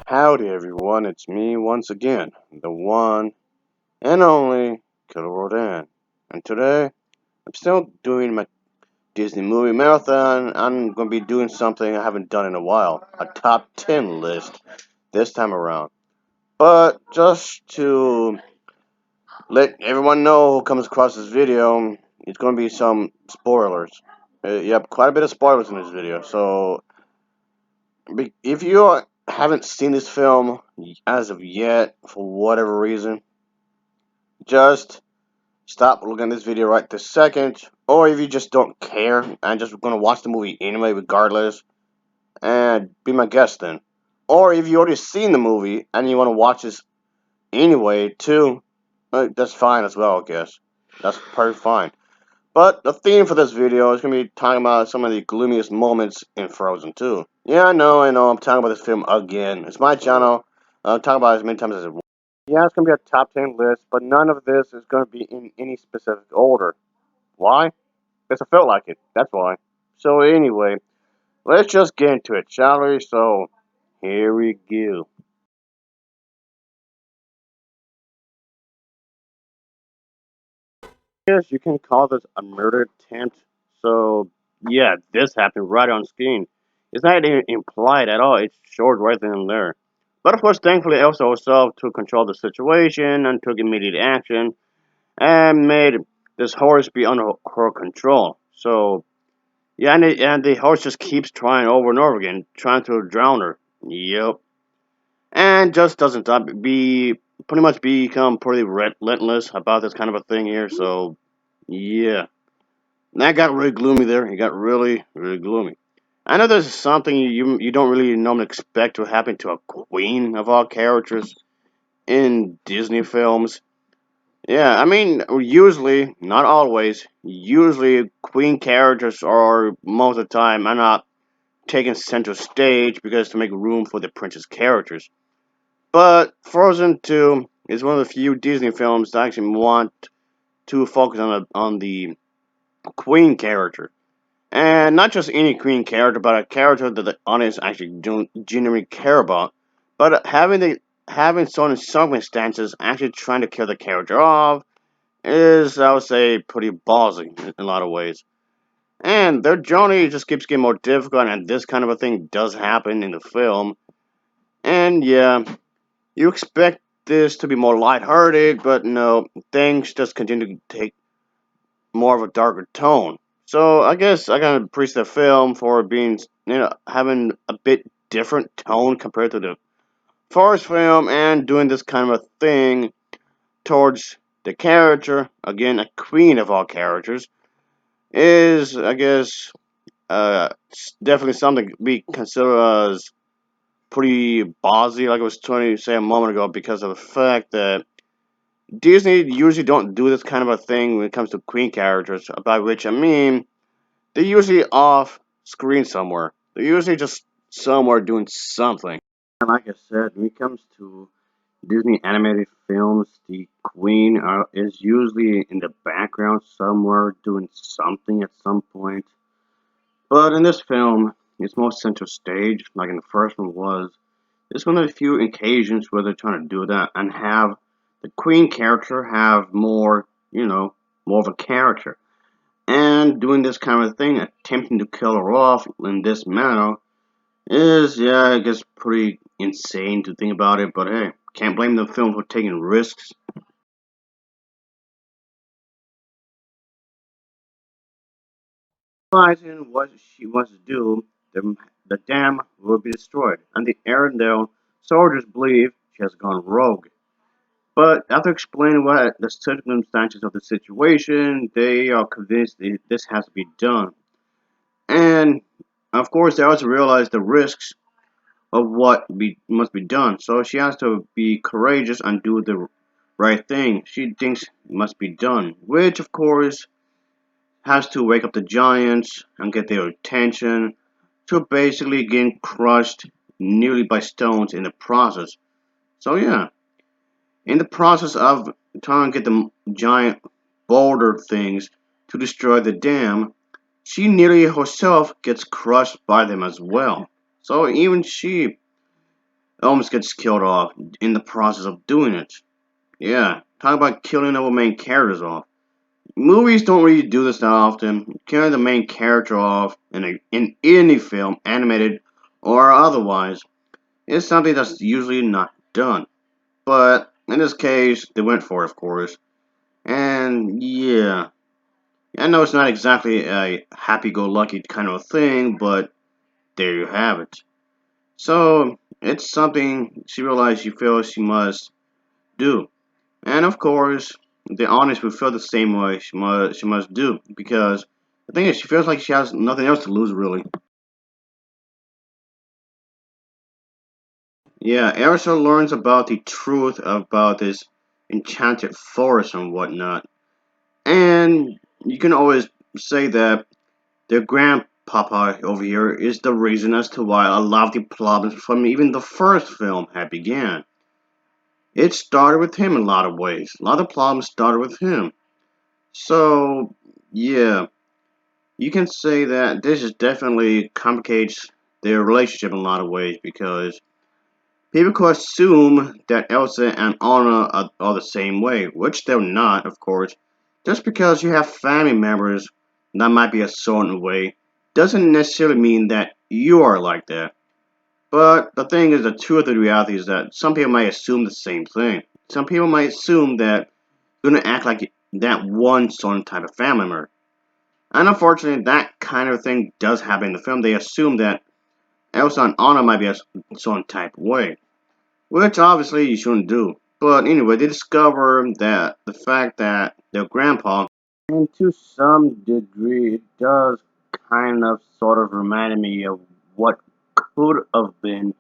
Howdy everyone, it's me once again, the one and only Killer Rodan. And today, I'm still doing my Disney movie marathon. I'm going to be doing something I haven't done in a while, a top 10 list this time around. But just to let everyone know who comes across this video, it's going to be some spoilers. Yep, quite a bit of spoilers in this video, so if you haven't seen this film as of yet, for whatever reason, just stop looking at this video right this second. Or if you just don't care and just gonna watch the movie anyway, regardless, and be my guest then. Or if you already seen the movie and you want to watch this anyway too, that's fine as well, I guess. That's perfectly fine. But the theme for this video is going to be talking about some of the gloomiest moments in Frozen 2. Yeah, I know, I'm talking about this film again. It's my channel. I'll talk about it as many times as it wants. Yeah, it's going to be a top 10 list, but none of this is going to be in any specific order. Why? Because I felt like it. That's why. So anyway, let's just get into it, shall we? So, here we go. Yes, you can call this a murder attempt. So, yeah, this happened right on screen. It's not even implied at all. It's short right then and there. But of course, thankfully, Elsa herself took control of the situation and took immediate action and made this horse be under her control. So, yeah, and the horse just keeps trying over and over again, trying to drown her. Yep. And just doesn't stop. Pretty much become pretty relentless about this kind of a thing here. So, yeah. And that got really gloomy there. It got really, really gloomy. I know this is something you don't really normally expect to happen to a queen of all characters in Disney films. Yeah, I mean, usually, not always, usually queen characters are most of the time are not taken center stage because to make room for the princess characters. But Frozen 2 is one of the few Disney films that actually want to focus on the queen character. And not just any queen character, but a character that the audience actually don't genuinely care about. But having certain circumstances actually trying to kill the character off is, I would say, pretty ballsy in a lot of ways. And their journey just keeps getting more difficult, and this kind of a thing does happen in the film. And yeah, you expect this to be more lighthearted, but no, things just continue to take more of a darker tone. So I guess I gotta appreciate the film for being, having a bit different tone compared to the first film and doing this kind of a thing towards the character, again, a queen of all characters, is, I guess, definitely something we consider as pretty ballsy, like I was trying to say a moment ago, because of the fact that Disney usually don't do this kind of a thing when it comes to queen characters, by which I mean they're usually off screen somewhere. They're usually just somewhere doing something. And like I said, when it comes to Disney animated films, the queen is usually in the background somewhere doing something at some point. But in this film, it's more center stage, like in the first one was. It's one of the few occasions where they're trying to do that and have the queen character have more, more of a character. And doing this kind of thing, attempting to kill her off in this manner, is, yeah, I guess pretty insane to think about it, but hey, can't blame the film for taking risks. Realizing what she wants to do, the dam will be destroyed, and the Arendelle soldiers believe she has gone rogue. But after explaining what the circumstances of the situation, they are convinced that this has to be done. And of course, they also realize the risks of must be done. So she has to be courageous and do the right thing. She thinks must be done, which of course has to wake up the giants and get their attention to basically getting crushed nearly by stones in the process. So yeah, in the process of trying to get the giant boulder things to destroy the dam, she nearly herself gets crushed by them as well. So even she almost gets killed off in the process of doing it. Yeah, talk about killing our main characters off. Movies don't really do this that often. Killing the main character off in any film, animated or otherwise, is something that's usually not done. But in this case, they went for it, of course. And yeah, I know it's not exactly a happy-go-lucky kind of thing, but there you have it. So it's something she realized she feels she must do. And of course, the honest will feel the same way she must do because the thing is she feels like she has nothing else to lose really. Yeah, Erisa learns about the truth about this enchanted forest and whatnot. And you can always say that their grandpapa over here is the reason as to why a lot of the problems from even the first film had began. It started with him in a lot of ways. A lot of problems started with him. So, yeah, you can say that this is definitely complicates their relationship in a lot of ways because people could assume that Elsa and Anna are the same way, which they're not, of course. Just because you have family members that might be a certain way doesn't necessarily mean that you are like that. But the thing is, the truth of the reality is that some people might assume the same thing. Some people might assume that you're gonna act like that one certain type of family member. And unfortunately, that kind of thing does happen in the film. They assume that Elsa and Anna might be a certain type of way, which obviously you shouldn't do. But anyway, they discover that the fact that their grandpa, and to some degree, it does kind of sort of remind me of what could have been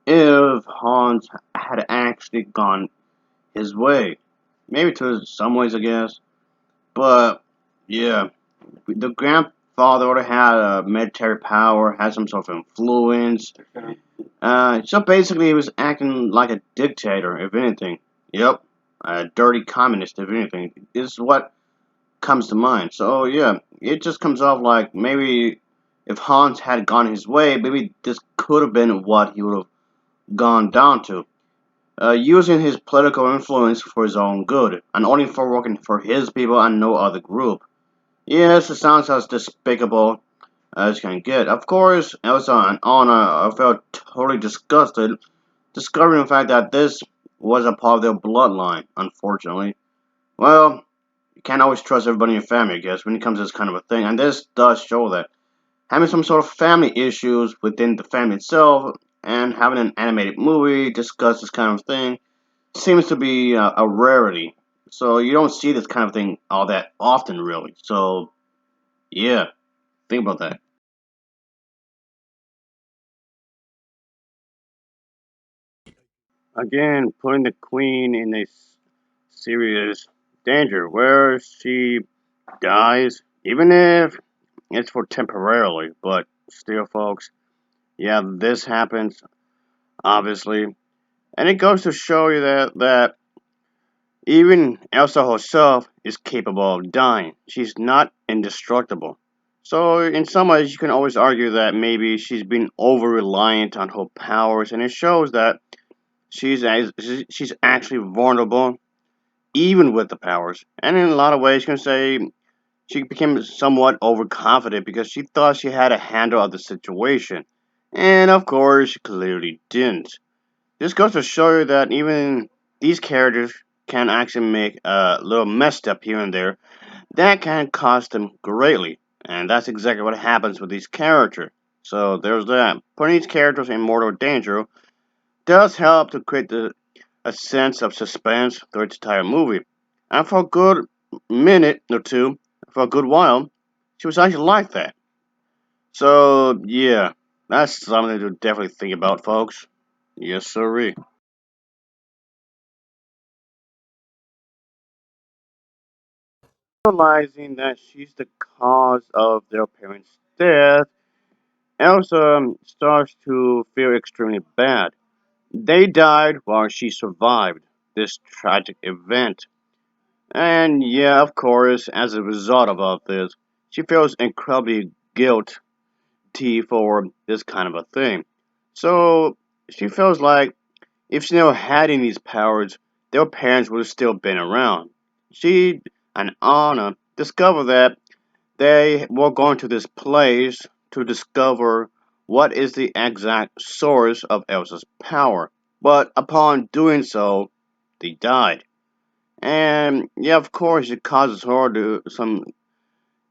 if Hans had actually gone his way. Maybe to some ways, I guess. But yeah, the grandfather already had a military power, had some sort of influence. So basically, he was acting like a dictator, if anything. Yep, a dirty communist, if anything, is what comes to mind. So yeah, it just comes off like maybe if Hans had gone his way, maybe this could have been what he would have gone down to. Using his political influence for his own good, and only for working for his people and no other group. Yes, it sounds as despicable as can get. Of course, Elsa and Anna felt totally disgusted, discovering the fact that this was a part of their bloodline, unfortunately. Well, you can't always trust everybody in your family, I guess, when it comes to this kind of a thing, and this does show that. Having some sort of family issues within the family itself, and having an animated movie discuss this kind of thing, seems to be a rarity. So you don't see this kind of thing all that often, really. So, yeah, think about that. Again, putting the queen in a serious danger where she dies, even if it's for temporarily, but still, folks, yeah, this happens, obviously. And it goes to show you that even Elsa herself is capable of dying. She's not indestructible. So, in some ways, you can always argue that maybe she's been over reliant on her powers, and it shows that she's actually vulnerable even with the powers. And in a lot of ways, you can say she became somewhat overconfident because she thought she had a handle of the situation. And of course, she clearly didn't. This goes to show you that even these characters can actually make a little messed up here and there. That can cost them greatly. And that's exactly what happens with these characters. So there's that. Putting these characters in mortal danger does help to create a sense of suspense through its entire movie. And for a good minute or two, for a good while, she was actually like that. So, yeah, that's something to definitely think about, folks. Yes, sirree. Realizing that she's the cause of their parents' death, Elsa starts to feel extremely bad. They died while she survived this tragic event. And yeah, of course, as a result of all this, she feels incredibly guilty for this kind of a thing. So she feels like if she never had any of these powers, their parents would have still been around. She and Anna discover that they were going to this place to discover what is the exact source of Elsa's power. But upon doing so, they died. And yeah, of course, it causes her to some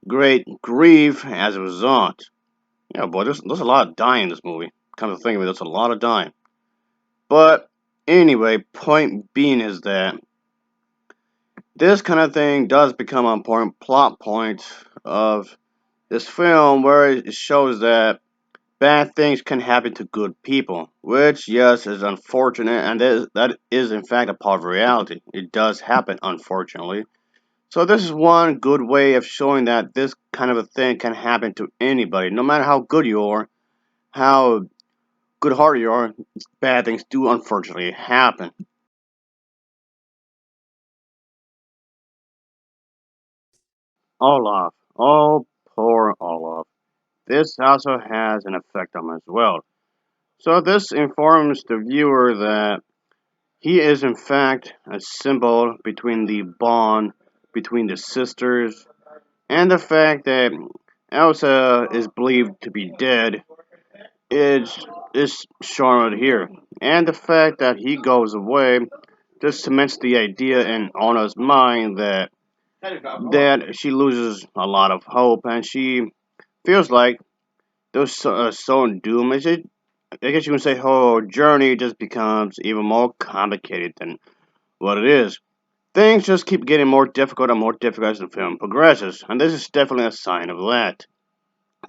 great grief as a result. Yeah, boy, there's a lot of dying in this movie. Come to think of it, there's a lot of dying. But anyway, point being is that this kind of thing does become an important plot point of this film where it shows that bad things can happen to good people, which, yes, is unfortunate, and that is in fact a part of reality. It does happen, unfortunately. So this is one good way of showing that this kind of a thing can happen to anybody, no matter how good you are, how good-hearted you are. Bad things do unfortunately happen. Olaf, oh poor Olaf. This also has an effect on him as well. So this informs the viewer that he is in fact a symbol between the bond between the sisters and the fact that Elsa is believed to be dead is shown right here. And the fact that he goes away just cements the idea in Anna's mind that she loses a lot of hope and she feels like there's so doomed. I guess you can say her journey just becomes even more complicated than what it is. Things just keep getting more difficult and more difficult as the film progresses, and this is definitely a sign of that.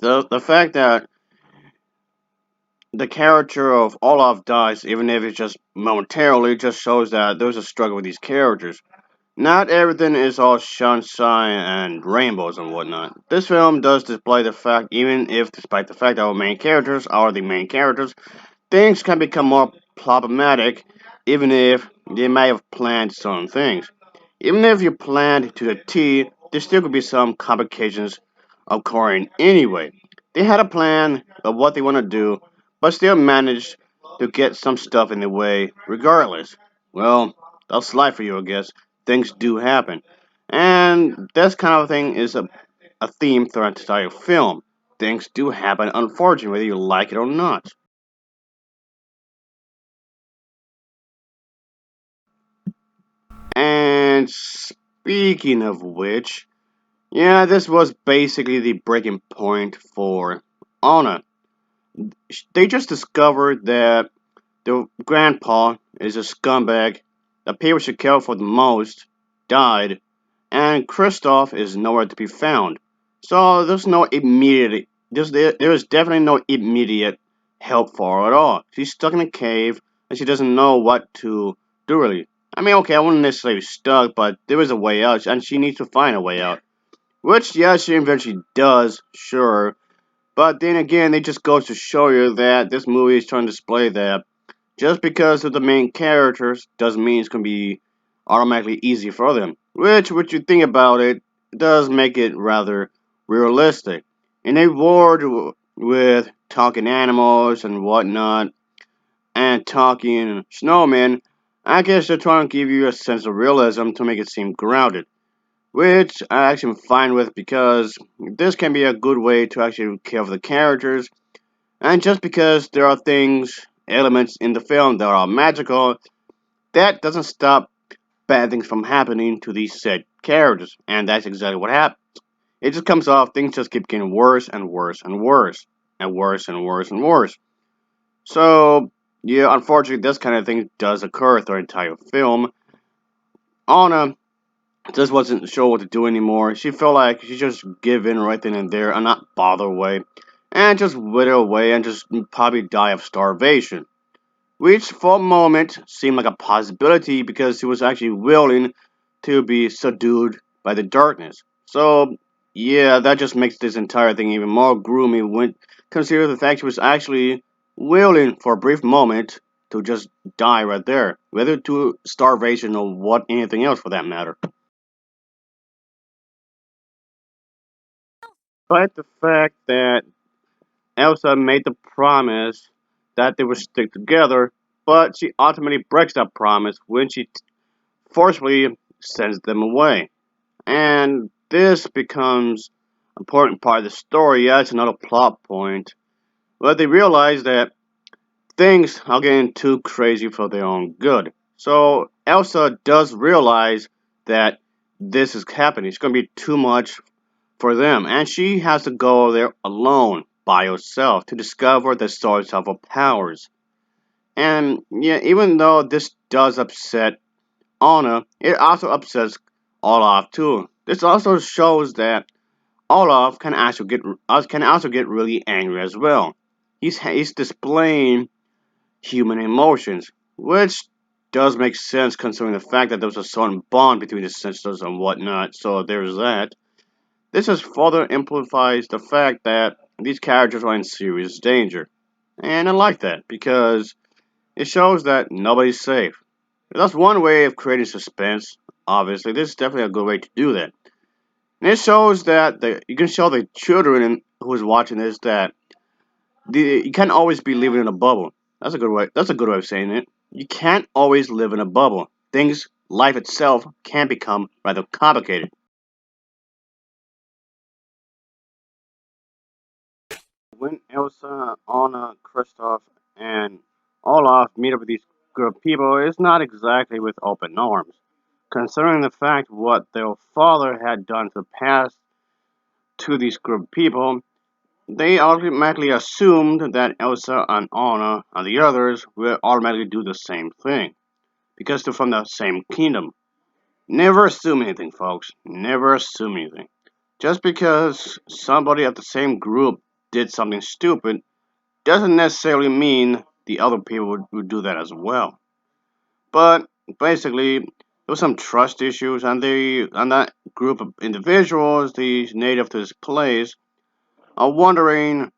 The fact that the character of Olaf dies, even if it's just momentarily, just shows that there's a struggle with these characters. Not everything is all sunshine and rainbows and whatnot. This film does display the fact, even if, despite the fact that our main characters are the main characters, things can become more problematic, even if they may have planned certain things. Even if you planned to the T, there still could be some complications occurring anyway. They had a plan of what they want to do, but still managed to get some stuff in the way regardless. Well, that's life for you, I guess. Things do happen. And this kind of thing is a theme throughout the entire film. Things do happen, unfortunately, whether you like it or not. And speaking of which, yeah, this was basically the breaking point for Anna. They just discovered that their grandpa is a scumbag, the people she cared for the most died, and Kristoff is nowhere to be found. So there's definitely no immediate help for her at all. She's stuck in a cave and she doesn't know what to do really. I mean, okay, I wouldn't necessarily be stuck, but there is a way out, and she needs to find a way out. Which, yeah, she eventually does, sure. But then again, it just goes to show you that this movie is trying to display that just because of the main characters doesn't mean it's going to be automatically easy for them. Which, when you think about it, does make it rather realistic. In a world with talking animals and whatnot, and talking snowmen, I guess they're trying to give you a sense of realism to make it seem grounded. Which I actually am fine with because this can be a good way to actually care for the characters. And just because there are elements in the film that are magical, that doesn't stop bad things from happening to these said characters. And that's exactly what happened. It just comes off, things just keep getting worse and worse and worse. And worse and worse and worse. So, yeah, unfortunately, this kind of thing does occur through the entire film. Anna just wasn't sure what to do anymore. She felt like she just give in right then and there and not bother away. And just wither away and just probably die of starvation. Which for a moment seemed like a possibility because he was actually willing to be subdued by the darkness. So, yeah, that just makes this entire thing even more gloomy when consider the fact he was actually willing for a brief moment to just die right there, whether to starvation or what anything else for that matter. Despite the fact that Elsa made the promise that they would stick together, but she ultimately breaks that promise when she forcefully sends them away. And this becomes an important part of the story. Yeah, it's another plot point. But they realize that things are getting too crazy for their own good. So Elsa does realize that this is happening. It's going to be too much for them, and she has to go there alone by herself to discover the source of her powers. And yeah, even though this does upset Anna, it also upsets Olaf too. This also shows that Olaf can also get really angry as well. He's displaying human emotions, which does make sense considering the fact that there was a certain bond between the sisters and whatnot. So there's that. This just further amplifies the fact that these characters are in serious danger. And I like that because it shows that nobody's safe. That's one way of creating suspense. Obviously, this is definitely a good way to do that. And it shows that you can show the children who is watching this that you can't always be living in a bubble. That's a good way. That's a good way of saying it. You can't always live in a bubble. Life itself, can become rather complicated. When Elsa, Anna, Kristoff, and Olaf meet up with these group of people, it's not exactly with open arms. Considering the fact what their father had done to pass to these group of people, they automatically assumed that Elsa and Anna and the others will automatically do the same thing because they're from the same kingdom. Never assume anything, folks. Never assume anything. Just because somebody at the same group did something stupid doesn't necessarily mean the other people would do that as well. But basically, there was some trust issues, and that group of individuals, the native to this place, are wondering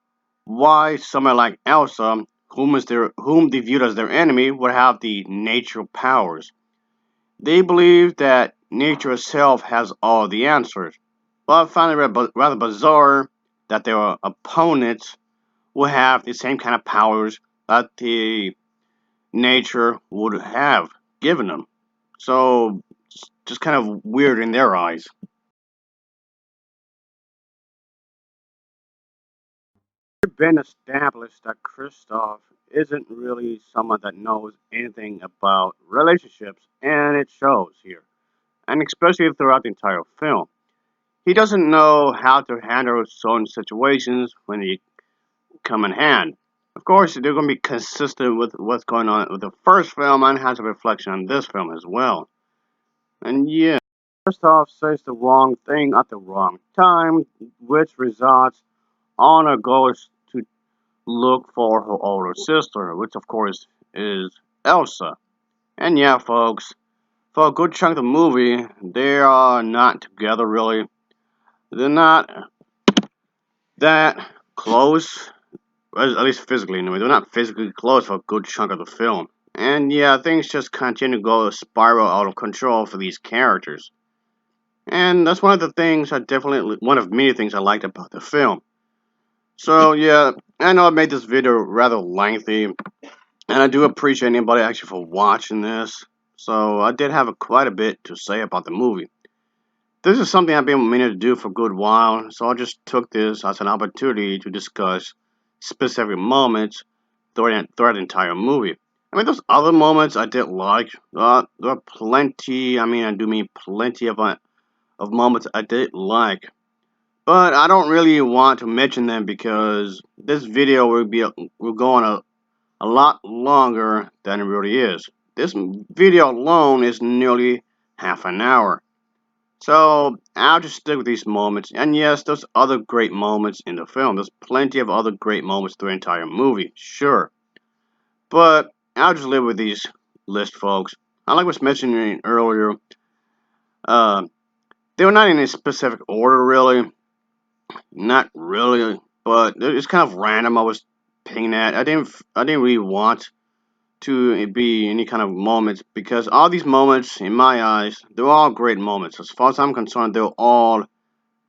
why someone like Elsa, whom they viewed as their enemy, would have the natural powers. They believe that nature itself has all the answers. But I find it rather bizarre that their opponents will have the same kind of powers that the nature would have given them. So, it's just kind of weird in their eyes. It's been established that Kristoff isn't really someone that knows anything about relationships, and it shows here, and especially throughout the entire film. He doesn't know how to handle certain situations when they come in hand. Of course, they're going to be consistent with what's going on with the first film and has a reflection on this film as well. And yeah, Kristoff says the wrong thing at the wrong time, which results Anna goes to look for her older sister, which of course is Elsa. And yeah, folks, for a good chunk of the movie, they are not together really. They're not that close, at least physically anyway. They're not physically close for a good chunk of the film. And yeah, things just continue to go spiral out of control for these characters. And that's one of the things one of many things I liked about the film. So yeah, I know I made this video rather lengthy, and I do appreciate anybody actually for watching this. So I did have quite a bit to say about the movie. This is something I've been meaning to do for a good while, so I just took this as an opportunity to discuss specific moments throughout the entire movie. I mean, those other moments I did like. There are plenty. I mean, I do mean plenty of moments I did like. But I don't really want to mention them because this video will go on a lot longer than it really is. This video alone is nearly half an hour. So I'll just stick with these moments. And yes, there's other great moments in the film. There's plenty of other great moments through the entire movie, sure. But I'll just live with these list, folks. I like was mentioning earlier. Uh, they were not in a specific order, really. Not really, but it's kind of random. I was picking at. I didn't really want to be any kind of moments because all these moments, in my eyes, they're all great moments. As far as I'm concerned, they're all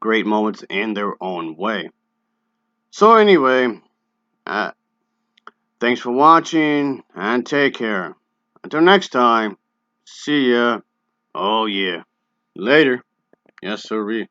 great moments in their own way. So anyway, uh, Thanks for watching and take care. Until next time, see ya. Oh yeah. Later. Yes, sir.